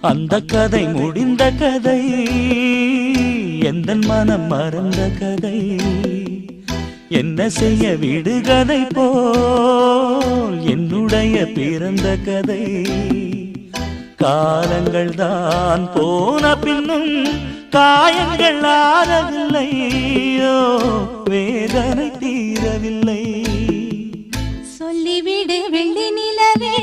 அந்த கதை முடிந்த கதை, எந்த மனம் மறந்த கதை. என்ன செய்ய விடுகதை போல் என்னுடைய பிறந்த கதை. காலங்கள் தான் போன பின்னும் காயங்கள் ஆறவில்லையோ, வேதனை தீரவில்லை. சொல்லிவிடு வெள்ளி நிலவே